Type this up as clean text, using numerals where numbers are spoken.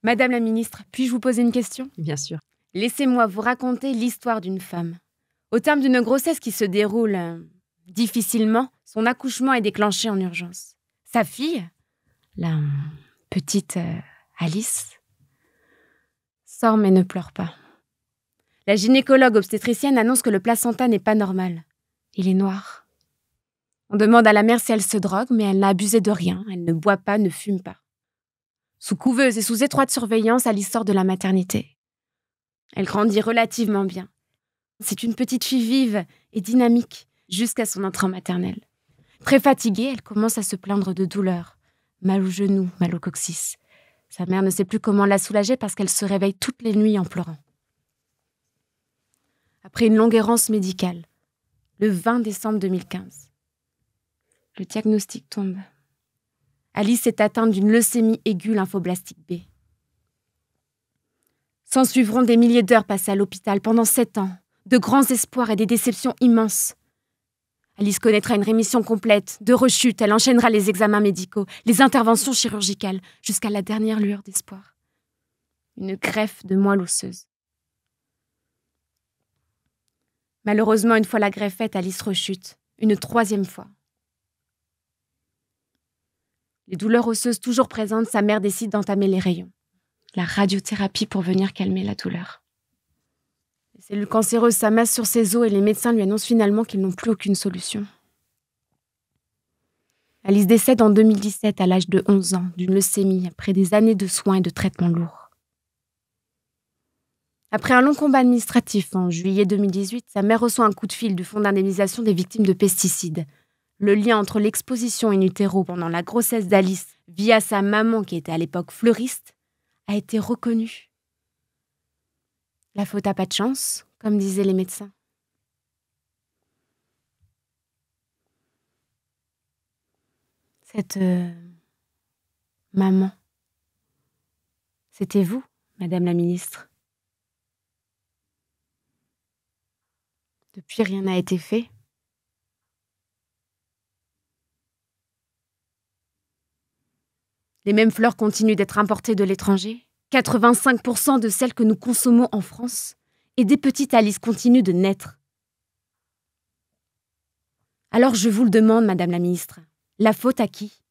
Madame la ministre, puis-je vous poser une question? Bien sûr. Laissez-moi vous raconter l'histoire d'une femme. Au terme d'une grossesse qui se déroule difficilement, son accouchement est déclenché en urgence. Sa fille, la petite Alice, sort mais ne pleure pas. La gynécologue obstétricienne annonce que le placenta n'est pas normal. Il est noir. On demande à la mère si elle se drogue, mais elle n'a abusé de rien. Elle ne boit pas, ne fume pas. Sous couveuse et sous étroite surveillance, Alice sort de la maternité. Elle grandit relativement bien. C'est une petite fille vive et dynamique jusqu'à son entrée en maternelle. Très fatiguée, elle commence à se plaindre de douleurs. Mal au genou, mal au coccyx. Sa mère ne sait plus comment la soulager parce qu'elle se réveille toutes les nuits en pleurant. Après une longue errance médicale, le 20 décembre 2015, le diagnostic tombe. Alice est atteinte d'une leucémie aiguë lymphoblastique B. S'en suivront des milliers d'heures passées à l'hôpital pendant 7 ans, de grands espoirs et des déceptions immenses. Alice connaîtra une rémission complète, de rechute, elle enchaînera les examens médicaux, les interventions chirurgicales, jusqu'à la dernière lueur d'espoir. Une greffe de moelle osseuse. Malheureusement, une fois la greffe faite, Alice rechute, une 3e fois. Les douleurs osseuses toujours présentes, sa mère décide d'entamer les rayons. La radiothérapie pour venir calmer la douleur. Les cellules cancéreuses s'amassent sur ses os et les médecins lui annoncent finalement qu'ils n'ont plus aucune solution. Alice décède en 2017 à l'âge de 11 ans d'une leucémie après des années de soins et de traitements lourds. Après un long combat administratif en juillet 2018, sa mère reçoit un coup de fil du Fonds d'indemnisation des victimes de pesticides. Le lien entre l'exposition in utero pendant la grossesse d'Alice via sa maman qui était à l'époque fleuriste a été reconnu. La faute n'a pas de chance, comme disaient les médecins. Cette maman, c'était vous, Madame la ministre. Depuis, rien n'a été fait. Les mêmes fleurs continuent d'être importées de l'étranger. 85% de celles que nous consommons en France. Et des petites Alice continuent de naître. Alors je vous le demande, Madame la ministre, la faute à qui?